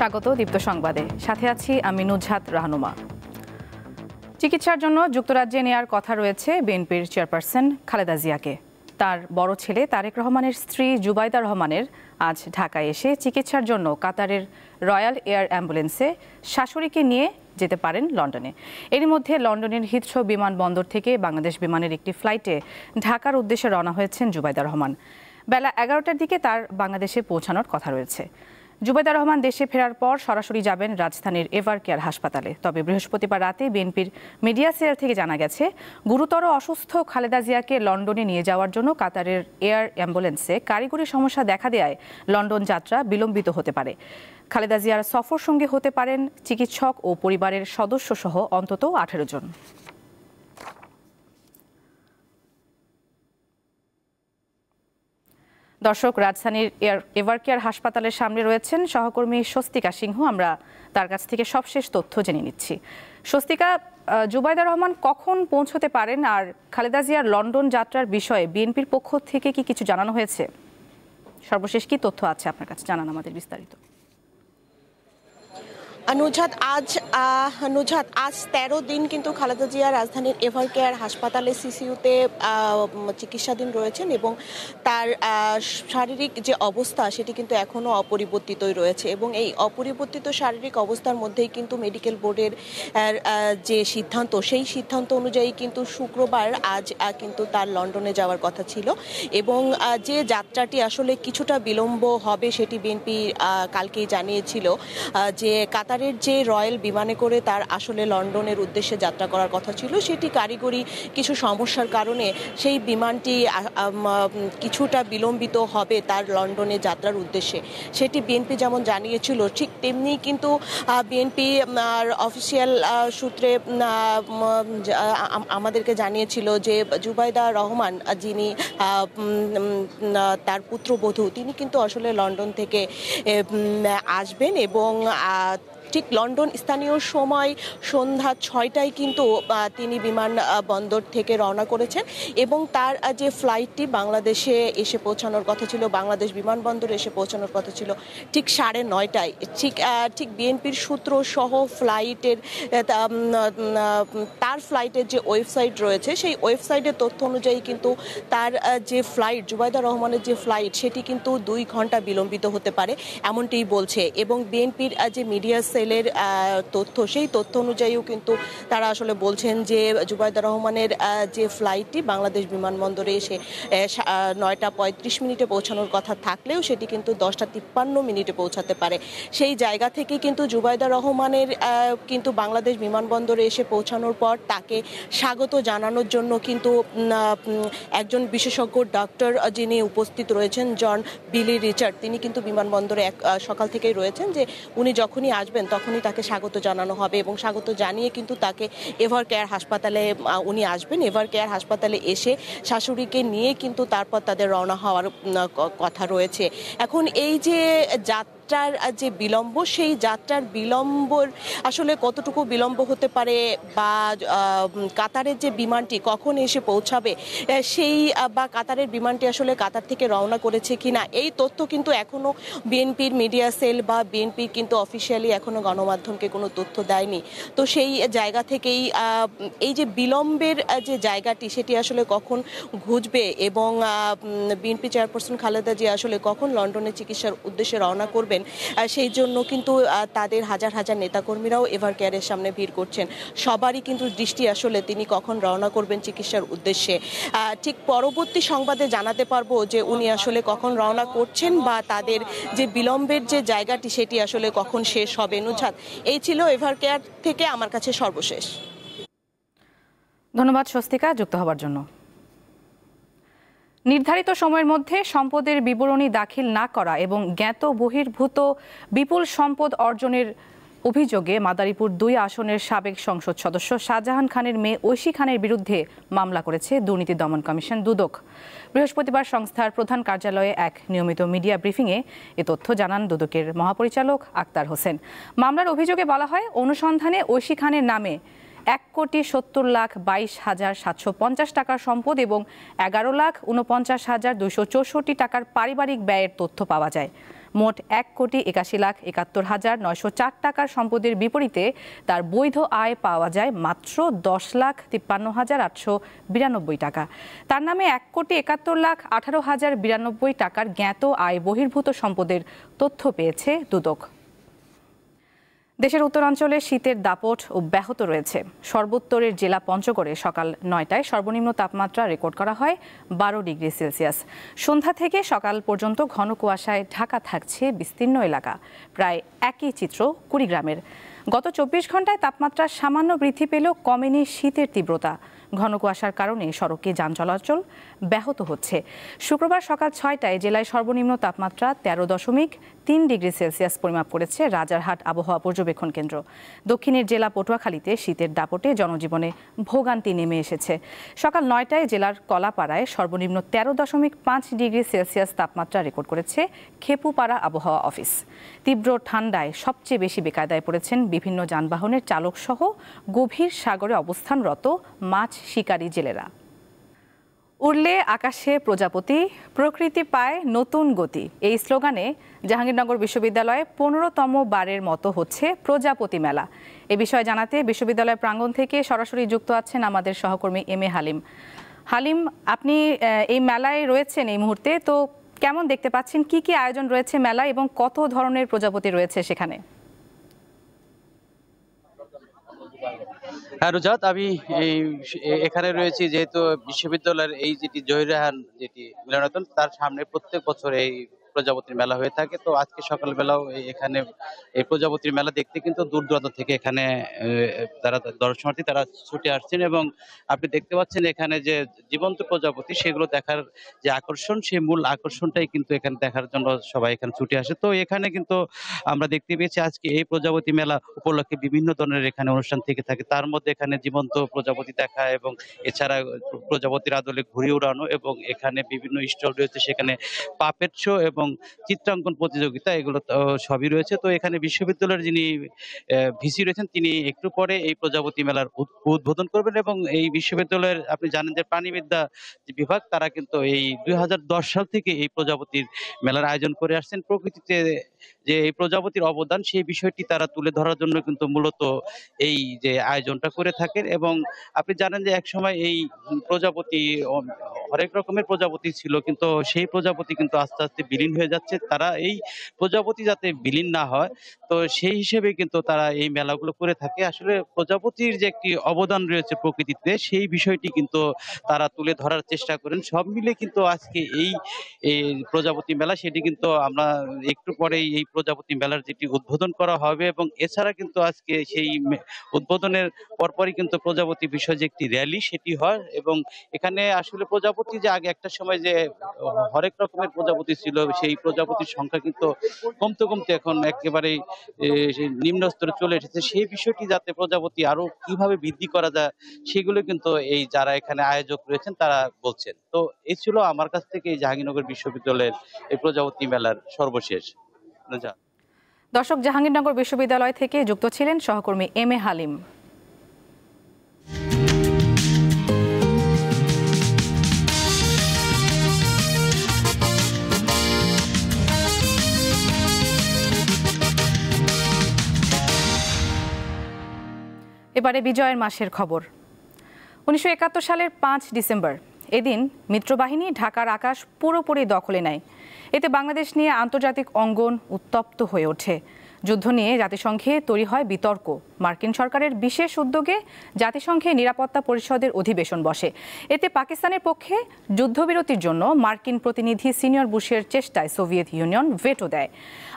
স্বাগত দীপ্ত সংবাদে, সাথে আছি আমি নুজহাত রাহনুমা। চিকিৎসার জন্য যুক্তরাজ্যে নেয়ার কথা রয়েছে বিএনপির চেয়ারপারসন খালেদা জিয়াকে। তার বড় ছেলে তারেক রহমানের স্ত্রী জুবাইদা রহমানের আজ ঢাকায় এসে চিকিৎসার জন্য কাতারের রয়্যাল এয়ার অ্যাম্বুলেন্সে শাশুড়িকে নিয়ে যেতে পারেন লন্ডনে। এরই মধ্যে লন্ডনের হিথ্রো বিমানবন্দর থেকে বাংলাদেশ বিমানের একটি ফ্লাইটে ঢাকার উদ্দেশ্যে রওনা হয়েছেন জুবাইদা রহমান। বেলা 11টার দিকে তার বাংলাদেশে পৌঁছানোর কথা রয়েছে। জুবাইদা রহমান দেশে ফেরার পর সরাসরি যাবেন রাজধানীর এভারকেয়ার হাসপাতালে। তবে বৃহস্পতিবার রাতে বিএনপির মিডিয়া সেল থেকে জানা গেছে, গুরুতর অসুস্থ খালেদা জিয়াকে লন্ডনে নিয়ে যাওয়ার জন্য কাতারের এয়ার অ্যাম্বুলেন্সে কারিগরি সমস্যা দেখা দেয়ায় লন্ডন যাত্রা বিলম্বিত হতে পারে। খালেদা জিয়ার সফর সঙ্গী হতে পারেন চিকিৎসক ও পরিবারের সদস্য সহ অন্তত 18 জন। দর্শক, রাজধানীর এভারকেয়ার হাসপাতালের সামনে রয়েছেন সহকর্মী স্বস্তিকা সিংহ। আমরা তার কাছ থেকে সবশেষ তথ্য জেনে নিচ্ছি। স্বস্তিকা, জুবাইদা রহমান কখন পৌঁছতে পারেন, আর খালেদা জিয়ার লন্ডন যাত্রার বিষয়ে বিএনপির পক্ষ থেকে কি কিছু জানানো হয়েছে? সর্বশেষ কি তথ্য আছে আপনার কাছে, জানান আমাদের বিস্তারিত। নুজহাত, আজ 13 দিন কিন্তু খালেদা জিয়া রাজধানীর এভারকেয়ার হাসপাতালে সিসিইউতে চিকিৎসাধীন রয়েছেন এবং তার শারীরিক যে অবস্থা সেটি কিন্তু এখনও অপরিবর্তিতই রয়েছে। এবং এই অপরিবর্তিত শারীরিক অবস্থার মধ্যেই কিন্তু মেডিকেল বোর্ডের যে সিদ্ধান্ত, সেই সিদ্ধান্ত অনুযায়ী কিন্তু শুক্রবার আজ কিন্তু তার লন্ডনে যাওয়ার কথা ছিল। এবং যে যাত্রাটি আসলে কিছুটা বিলম্ব হবে সেটি বিএনপি কালকেই জানিয়েছিল, যে কাতারের যে রয়্যাল বিমানে করে তার আসলে লন্ডনের উদ্দেশ্যে যাত্রা করার কথা ছিল, সেটি কারিগরি কিছু সমস্যার কারণে সেই বিমানটি কিছুটা বিলম্বিত হবে তার লন্ডনে যাত্রার উদ্দেশ্যে। সেটি বিএনপি যেমন জানিয়েছিল, ঠিক তেমনি কিন্তু বিএনপি অফিসিয়াল সূত্রে আমাদেরকে জানিয়েছিল যে জুবাইদা রহমান, যিনি তার পুত্রবধূ, তিনি কিন্তু আসলে লন্ডন থেকে আসবেন এবং ঠিক লন্ডন স্থানীয় সময় সন্ধ্যা 6টায় কিন্তু তিনি বিমানবন্দর থেকে রওনা করেছেন এবং তার যে ফ্লাইটটি বাংলাদেশে এসে পৌঁছানোর কথা ছিল, বাংলাদেশ বিমানবন্দরে এসে পৌঁছানোর কথা ছিল ঠিক 9:30টায়। ঠিক বিএনপির সূত্র সহ ফ্লাইটের তার ফ্লাইটের যে ওয়েবসাইট রয়েছে, সেই ওয়েবসাইটের তথ্য অনুযায়ী কিন্তু তার যে ফ্লাইট, জুবাইদা রহমানের যে ফ্লাইট, সেটি কিন্তু 2 ঘন্টা বিলম্বিত হতে পারে এমনটিই বলছে। এবং বিএনপির যে মিডিয়া সেলের তথ্য, সেই তথ্য অনুযায়ীও কিন্তু তারা আসলে বলছেন যে জুবাইদা রহমানের যে ফ্লাইটটি বাংলাদেশ বিমানবন্দরে এসে 9:35 পৌঁছানোর কথা থাকলেও সেটি কিন্তু 10:53 পৌঁছাতে পারে। সেই জায়গা থেকে কিন্তু জুবাইদা রহমানের কিন্তু বাংলাদেশ বিমানবন্দরে এসে পৌঁছানোর পর তাকে স্বাগত জানানোর জন্য কিন্তু একজন বিশেষজ্ঞ ডক্টর যিনি উপস্থিত রয়েছেন, জন বিলি রিচার্ড, তিনি কিন্তু বিমানবন্দরে সকাল থেকেই রয়েছেন, যে উনি যখনই আসবেন তখনই তাকে স্বাগত জানানো হবে এবং স্বাগত জানিয়ে কিন্তু তাকে এভারকেয়ার হাসপাতালে উনি আসবেন। এভারকেয়ার হাসপাতালে এসে শাশুড়িকে নিয়ে কিন্তু তারপর তাদের রওনা হওয়ার কথা রয়েছে। এখন এই যে যাত্রার যে বিলম্ব, সেই যাত্রার বিলম্বর আসলে কতটুকু বিলম্ব হতে পারে বা কাতারের যে বিমানটি কখন এসে পৌঁছাবে, সেই বা কাতারের বিমানটি আসলে কাতার থেকে রওনা করেছে কিনা, এই তথ্য কিন্তু এখনো বিএনপির মিডিয়া সেল বা বিএনপি কিন্তু অফিসিয়ালি এখনো গণমাধ্যমকে কোনো তথ্য দেয়নি। তো সেই জায়গা থেকেই এই যে বিলম্বের যে জায়গাটি, সেটি আসলে কখন ঘুচবে এবং বিএনপি চেয়ারপারসন খালেদা জিয়া আসলে কখন লন্ডনে চিকিৎসার উদ্দেশ্যে রওনা করবেন, সেই জন্য কিন্তু তাদের হাজার হাজার নেতাকর্মীরাও এভারকেয়ারের সামনে ভিড় করছেন। সবারই কিন্তু দৃষ্টি আসলে তিনি কখন রওনা করবেন চিকিৎসার উদ্দেশ্যে। ঠিক পরবর্তী সংবাদে জানাতে পারবো যে উনি আসলে কখন রওনা করছেন বা তাদের যে বিলম্বের যে জায়গাটি সেটি আসলে কখন শেষ হবে। নুজহাত, এই ছিল এভারকেয়ার থেকে আমার কাছে সর্বশেষ। ধন্যবাদ স্বস্তিকা যুক্ত হবার জন্য। নির্ধারিত সময়ের মধ্যে সম্পদের বিবরণী দাখিল না করা এবং জ্ঞাত বহির্ভূত বিপুল সম্পদ অর্জনের অভিযোগে মাদারীপুর 2 আসনের সাবেক সংসদ সদস্য শাহজাহান খানের মেয়ে ঐশী খানের বিরুদ্ধে মামলা করেছে দুর্নীতি দমন কমিশন দুদক। বৃহস্পতিবার সংস্থার প্রধান কার্যালয়ে এক নিয়মিত মিডিয়া ব্রিফিংয়ে এ তথ্য জানান দুদকের মহাপরিচালক আক্তার হোসেন। মামলার অভিযোগে বলা হয়, অনুসন্ধানে ঐশী খানের নামে 1,70,22,750 টাকার সম্পদ এবং 11,49,264 টাকার পারিবারিক ব্যয়ের তথ্য পাওয়া যায়। মোট 1,81,71,904 টাকার সম্পদের বিপরীতে তার বৈধ আয় পাওয়া যায় মাত্র 10,53,892 টাকা। তার নামে 1,71,18,092 টাকার জ্ঞাত আয় বহির্ভূত সম্পদের তথ্য পেয়েছে দুদক। দেশের উত্তরাঞ্চলে শীতের দাপট অব্যাহত রয়েছে। সর্বোত্তরের জেলা পঞ্চগড়ে সকাল 9টায় সর্বনিম্ন তাপমাত্রা রেকর্ড করা হয় 12 ডিগ্রি সেলসিয়াস। সন্ধ্যা থেকে সকাল পর্যন্ত ঘন কুয়াশায় ঢাকা থাকছে বিস্তীর্ণ এলাকা। প্রায় একই চিত্র কুড়িগ্রামের। গত 24 ঘন্টায় তাপমাত্রা সামান্য বৃদ্ধি পেলেও কমেনি শীতের তীব্রতা। ঘন কুয়াশার কারণে সড়কে যান চলাচল ব্যাহত হচ্ছে। শুক্রবার সকাল 6টায় জেলায় সর্বনিম্ন তাপমাত্রা 13.3 ডিগ্রি সেলসিয়াস পরিমাপ করেছে রাজারহাট আবহাওয়া পর্যবেক্ষণ কেন্দ্র। দক্ষিণের জেলা পটুয়াখালীতে শীতের দাপটে জনজীবনে ভোগান্তি নেমে এসেছে। সকাল 9টায় জেলার কলাপাড়ায় সর্বনিম্ন 13.5 ডিগ্রি সেলসিয়াস তাপমাত্রা রেকর্ড করেছে খেপুপাড়া আবহাওয়া অফিস। তীব্র ঠান্ডায় সবচেয়ে বেশি বেকায়দায় পড়েছেন বিভিন্ন যানবাহনের চালক সহ গভীর সাগরে অবস্থানরত মাছ শিকারী জেলেরা। উড়লে আকাশে প্রজাপতি, প্রকৃতি পায় নতুন গতি, এই স্লোগানে জাহাঙ্গীরনগর বিশ্ববিদ্যালয়ে 15তম বারের মতো হচ্ছে প্রজাপতি মেলা। এ বিষয়ে জানাতে বিশ্ববিদ্যালয় প্রাঙ্গণ থেকে সরাসরি যুক্ত আছেন আমাদের সহকর্মী এম এ হালিম। হালিম, আপনি এই মেলায় রয়েছেন এই মুহূর্তে, তো কেমন দেখতে পাচ্ছেন, কি কি আয়োজন রয়েছে মেলায় এবং কত ধরনের প্রজাপতি রয়েছে সেখানে? হ্যাঁ রুজাত, আমি এখানে রয়েছি যেহেতু বিশ্ববিদ্যালয়ের এই যেটি জহির রায়হান যেটি মিলনায়তন, তার সামনে প্রত্যেক বছর এই প্রজাপতির মেলা হয়ে থাকে। তো আজকে সকালবেলাও এখানে এই প্রজাপতির মেলা দেখতে কিন্তু দূর দূরান্ত থেকে এখানে তারা দর্শনার্থী তারা ছুটে আসছেন এবং আপনি দেখতে পাচ্ছেন এখানে যে জীবন্ত প্রজাপতি সেগুলো দেখার যে আকর্ষণ, সেই মূল আকর্ষণটাই কিন্তু এখানে দেখার জন্য সবাই এখানে ছুটে আসে। তো এখানে কিন্তু আমরা দেখতে পেয়েছি আজকে এই প্রজাপতি মেলা উপলক্ষে বিভিন্ন ধরনের এখানে অনুষ্ঠান থেকে থাকে। তার মধ্যে এখানে জীবন্ত প্রজাপতি দেখা এবং এছাড়া প্রজাপতির আদলে ঘুরে উড়ানো এবং এখানে বিভিন্ন স্টল রয়েছে, সেখানে পাপেট শো এবং চিত্রাঙ্কন প্রতিযোগিতা, এগুলো সবই রয়েছে। তো এখানে বিশ্ববিদ্যালয়ের যিনি ভিসি রয়েছেন তিনি একটু পরে এই প্রজাপতি মেলার উদ্বোধন করবেন এবং এই বিশ্ববিদ্যালয়ের আপনি জানেন যে প্রাণীবিদ্যা বিভাগ তারা কিন্তু এই 2010 সাল থেকে এই প্রজাপতির মেলার আয়োজন করে আসছেন। প্রকৃতিতে যে এই প্রজাপতির অবদান সেই বিষয়টি তারা তুলে ধরার জন্য কিন্তু মূলত এই যে আয়োজনটা করে থাকেন। এবং আপনি জানেন যে একসময় এই প্রজাপতি হরেক রকমের প্রজাপতি ছিল, কিন্তু সেই প্রজাপতি কিন্তু আস্তে আস্তে বিলীন হয়ে যাচ্ছে। তারা এই প্রজাপতি যাতে বিলীন না হয়, তো সেই হিসেবে কিন্তু তারা এই মেলাগুলো করে থাকে। আসলে প্রজাপতির যে একটি অবদান রয়েছে প্রকৃতিতে, সেই বিষয়টি কিন্তু তারা তুলে ধরার চেষ্টা করেন। সব মিলে কিন্তু আজকে এই প্রজাপতি মেলা, সেটি কিন্তু আমরা একটু পরেই এই প্রজাপতি মেলার যেটি উদ্বোধন করা হবে এবং এছাড়া কিন্তু আজকে সেই উদ্বোধনের পরপরই কিন্তু প্রজাপতি বিষয় যে একটি র্যালি সেটি হয়। এবং এখানে আসলে প্রজাপতি যে আগে একটা সময় যে হরেক রকমের প্রজাপতি ছিল, সেই প্রজাপতির সংখ্যা কিন্তু কমতে কমতে এখন একেবারেই নিম্ন স্তরে চলে এসেছে। সেই বিষয়টি যাতে প্রজাপতি আরো কিভাবে বৃদ্ধি করা যায় সেগুলো কিন্তু এই যারা এখানে আয়োজক রয়েছেন তারা বলছেন। তো এই ছিল আমার কাছ থেকে এই জাহাঙ্গীরনগর বিশ্ববিদ্যালয়ের এই প্রজাপতি মেলার সর্বশেষ। দর্শক, জাহাঙ্গীরনগর বিশ্ববিদ্যালয় থেকে যুক্ত ছিলেন সহকর্মী এম এ হালিম। এবারে বিজয়ের মাসের খবর। 1971 সালের 5 ডিসেম্বর এদিন মিত্রবাহিনী ঢাকার আকাশ পুরোপুরি দখলে নেয়। এতে বাংলাদেশ নিয়ে আন্তর্জাতিক অঙ্গন উত্তপ্ত হয়ে ওঠে। যুদ্ধ নিয়ে জাতিসংঘে তৈরি হয় বিতর্ক। মার্কিন সরকারের বিশেষ উদ্যোগে জাতিসংঘে নিরাপত্তা পরিষদের অধিবেশন বসে। এতে পাকিস্তানের পক্ষে যুদ্ধবিরতির জন্য মার্কিন প্রতিনিধি সিনিয়র বুশের চেষ্টায় সোভিয়েত ইউনিয়ন ভেটো দেয়।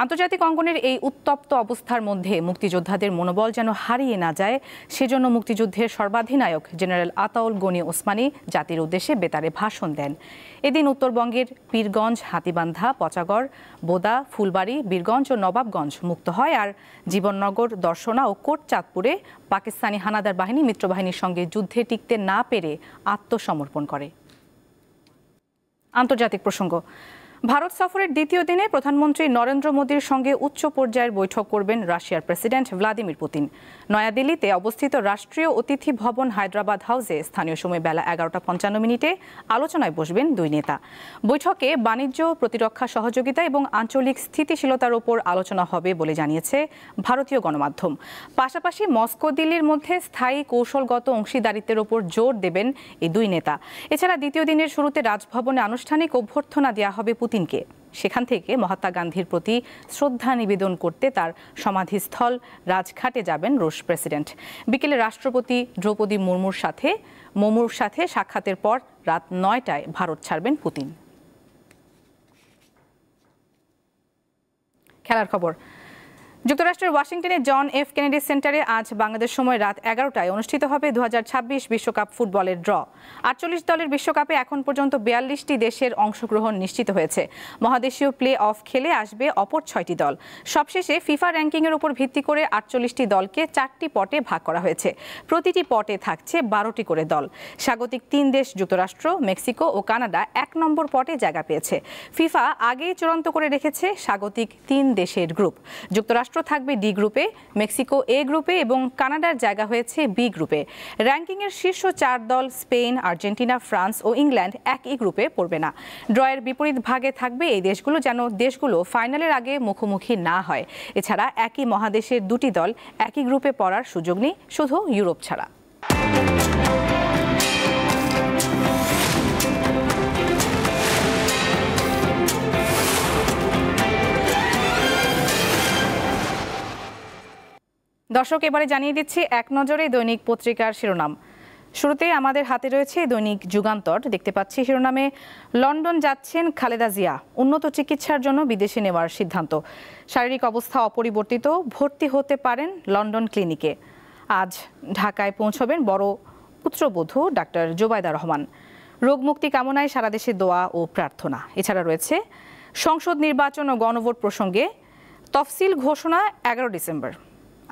আন্তর্জাতিক অঙ্গনের এই উত্তপ্ত অবস্থার মধ্যে মুক্তিযোদ্ধাদের মনোবল যেন হারিয়ে না যায়, সেজন্য মুক্তিযুদ্ধের সর্বাধিনায়ক জেনারেল আতাউল গনি ওসমানী জাতির উদ্দেশ্যে বেতারে ভাষণ দেন। এদিন উত্তরবঙ্গের পীরগঞ্জ, হাতীবান্ধা, পচাগড়, বোদা, ফুলবাড়ি, বীরগঞ্জ ও নবাবগঞ্জ মুক্ত হয়। আর জীবননগর, দর্শনা ও কোটচাঁদপুরে পাকিস্তানি হানাদার বাহিনী মিত্রবাহিনীর সঙ্গে যুদ্ধে টিকতে না পেরে আত্মসমর্পণ করে। আন্তর্জাতিক প্রসঙ্গ। ভারত সফরের দ্বিতীয় দিনে প্রধানমন্ত্রী নরেন্দ্র মোদীর সঙ্গে উচ্চ পর্যায়ের বৈঠক করবেন রাশিয়ার প্রেসিডেন্ট ভ্লাদিমির পুতিন। নয়াদিল্লিতে অবস্থিত রাষ্ট্রীয় অতিথি ভবন হায়দ্রাবাদ হাউসে স্থানীয় সময় বেলা 11:55 আলোচনায় বসবেন দুই নেতা। বৈঠকে বাণিজ্য, প্রতিরক্ষা সহযোগিতা এবং আঞ্চলিক স্থিতিশীলতার উপর আলোচনা হবে বলে জানিয়েছে ভারতীয় গণমাধ্যম। পাশাপাশি মস্কো দিল্লির মধ্যে স্থায়ী কৌশলগত অংশীদারিত্বের উপর জোর দেবেন এই দুই নেতা। এছাড়া দ্বিতীয় দিনের শুরুতে রাজভবনে আনুষ্ঠানিক অভ্যর্থনা দেওয়া হবে পুতিনকে। সেখান থেকে মহাত্মা গান্ধীর প্রতি শ্রদ্ধা নিবেদন করতে তার সমাধিস্থল রাজঘাটে যাবেন রুশ প্রেসিডেন্ট। বিকেলে রাষ্ট্রপতি দ্রৌপদী মুর্মুর সাথে সাক্ষাতের পর রাত 9টায় ভারত ছাড়বেন পুতিন। খেলার খবর। যুক্তরাষ্ট্রের ওয়াশিংটনের জন এফ কেনেডি সেন্টারে আজ বাংলাদেশ সময় রাত 11টায় অনুষ্ঠিত হবে 2026 বিশ্বকাপ ফুটবলের ড্র। 48 দলের বিশ্বকাপে এখন পর্যন্ত 42টি দেশের অংশগ্রহণ নিশ্চিত হয়েছে। মহাদেশীয় প্লে অফ খেলে আসবে অপর 6টি দল। সবশেষে ফিফা র্যাঙ্কিংয়ের উপর ভিত্তি করে 48টি দলকে 4টি পটে ভাগ করা হয়েছে। প্রতিটি পটে থাকছে 12টি করে দল। স্বাগতিক 3 দেশ যুক্তরাষ্ট্র, মেক্সিকো ও কানাডা 1 নম্বর পটে জায়গা পেয়েছে। ফিফা আগেই চূড়ান্ত করে রেখেছে স্বাগতিক 3 দেশের গ্রুপ। যুক্তরাষ্ট্র থাকবে ডি গ্রুপে, মেক্সিকো এ গ্রুপে এবং কানাডার জায়গা হয়েছে বি গ্রুপে। র্যাঙ্কিংয়ের শীর্ষ 4 দল স্পেন, আর্জেন্টিনা, ফ্রান্স ও ইংল্যান্ড একই গ্রুপে পড়বে না। ড্রয়ের বিপরীত ভাগে থাকবে এই দেশগুলো, যেন দেশগুলো ফাইনালের আগে মুখোমুখি না হয়। এছাড়া একই মহাদেশের 2টি দল একই গ্রুপে পড়ার সুযোগ নেই, শুধু ইউরোপ ছাড়া। দর্শক, এবারে জানিয়ে দিচ্ছি এক নজরে দৈনিক পত্রিকার শিরোনাম। শুরুতে আমাদের হাতে রয়েছে দৈনিক যুগান্তর। দেখতে পাচ্ছি শিরোনামে লন্ডন যাচ্ছেন খালেদা জিয়া, উন্নত চিকিৎসার জন্য বিদেশে নেওয়ার সিদ্ধান্ত। শারীরিক অবস্থা অপরিবর্তিত, ভর্তি হতে পারেন লন্ডন ক্লিনিকে। আজ ঢাকায় পৌঁছবেন বড় পুত্রবধূ ডাক্তার জোবায়দা রহমান। রোগ মুক্তি কামনায় সারা দেশে দোয়া ও প্রার্থনা। এছাড়া রয়েছে সংসদ নির্বাচন ও গণভোট প্রসঙ্গে তফসিল ঘোষণা 11 ডিসেম্বর।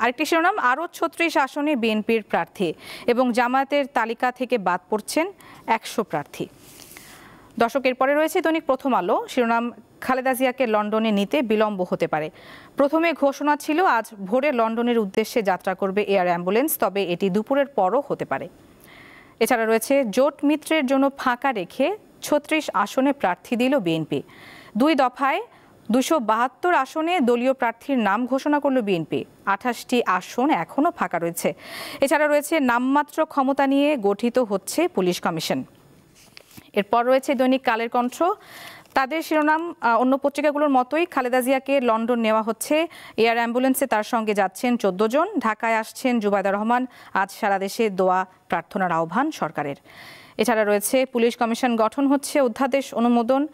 আরেকটি শিরোনাম, আরও 36 আসনে বিএনপির প্রার্থী এবং জামায়াতের তালিকা থেকে বাদ পড়ছেন 100 প্রার্থী। দর্শক, এরপরে রয়েছে দৈনিক প্রথম আলো। শিরোনাম, খালেদা জিয়াকে লন্ডনে নিতে বিলম্ব হতে পারে। প্রথমে ঘোষণা ছিল আজ ভোরে লন্ডনের উদ্দেশ্যে যাত্রা করবে এয়ার অ্যাম্বুলেন্স, তবে এটি দুপুরের পরও হতে পারে। এছাড়া রয়েছে জোট মিত্রের জন্য ফাঁকা রেখে 36 আসনে প্রার্থী দিল বিএনপি। 2 দফায় 272 আসনে দলীয় প্রার্থীর নাম ঘোষণা করল বিএনপি। 28টি আসন এখনও ফাঁকা রয়েছে। এছাড়া রয়েছে নামমাত্র ক্ষমতা নিয়ে গঠিত হচ্ছে পুলিশ কমিশন। এরপর রয়েছে দৈনিক কালের কণ্ঠ। তাদের শিরোনাম অন্য পত্রিকাগুলোর মতোই, খালেদা জিয়াকে লন্ডন নেওয়া হচ্ছে। এয়ার অ্যাম্বুলেন্সে তার সঙ্গে যাচ্ছেন 14 জন। ঢাকায় আসছেন জুবায়দা রহমান। আজ সারা দেশে দোয়া প্রার্থনার আহ্বান সরকারের। এছাড়া রয়েছে পুলিশ কমিশন গঠন হচ্ছে, অধ্যাদেশ অনুমোদন।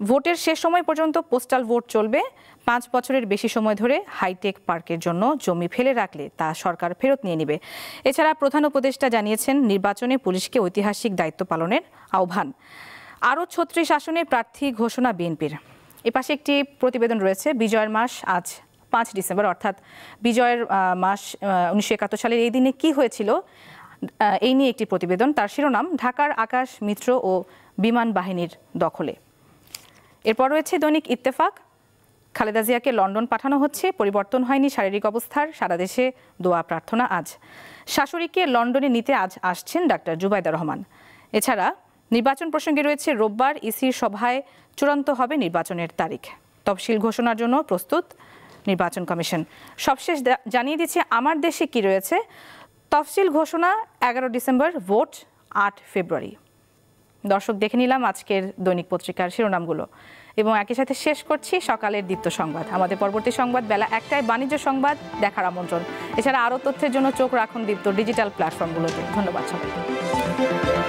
ভোটের শেষ সময় পর্যন্ত পোস্টাল ভোট চলবে। 5 বছরের বেশি সময় ধরে হাইটেক পার্কের জন্য জমি ফেলে রাখলে তা সরকার ফেরত নিয়ে নেবে। এছাড়া প্রধান উপদেষ্টা জানিয়েছেন নির্বাচনে পুলিশকে ঐতিহাসিক দায়িত্ব পালনের আহ্বান। আরও 36 আসনে প্রার্থী ঘোষণা বিএনপির। এপাশে একটি প্রতিবেদন রয়েছে, বিজয়ের মাস আজ 5 ডিসেম্বর, অর্থাৎ বিজয়ের মাস 1971 সালের এই দিনে কি হয়েছিল এই নিয়ে একটি প্রতিবেদন। তার শিরোনাম, ঢাকার আকাশ মিত্র ও বিমান বাহিনীর দখলে। এরপর রয়েছে দৈনিক ইত্তেফাক। খালেদা জিয়াকে লন্ডন পাঠানো হচ্ছে, পরিবর্তন হয়নি শারীরিক অবস্থার, সারা দেশে দোয়া প্রার্থনা আজ। শাশুড়িকে লন্ডনে নিতে আজ আসছেন ডাক্তার জুবায়দা রহমান। এছাড়া নির্বাচন প্রসঙ্গে রয়েছে, রোববার ইসির সভায় চূড়ান্ত হবে নির্বাচনের তারিখ। তফসিল ঘোষণার জন্য প্রস্তুত নির্বাচন কমিশন। সবশেষ জানিয়ে দিচ্ছি আমার দেশে কি রয়েছে। তফসিল ঘোষণা 11 ডিসেম্বর, ভোট 8 ফেব্রুয়ারি। দর্শক, দেখে নিলাম আজকের দৈনিক পত্রিকার শিরোনামগুলো এবং একই সাথে শেষ করছি সকালের দীপ্ত সংবাদ। আমাদের পরবর্তী সংবাদ বেলা 1টায় বাণিজ্য সংবাদ দেখার আমন্ত্রণ। এছাড়া আরও তথ্যের জন্য চোখ রাখুন দীপ্ত ডিজিটাল প্ল্যাটফর্মগুলোতে। ধন্যবাদ সবাইকে।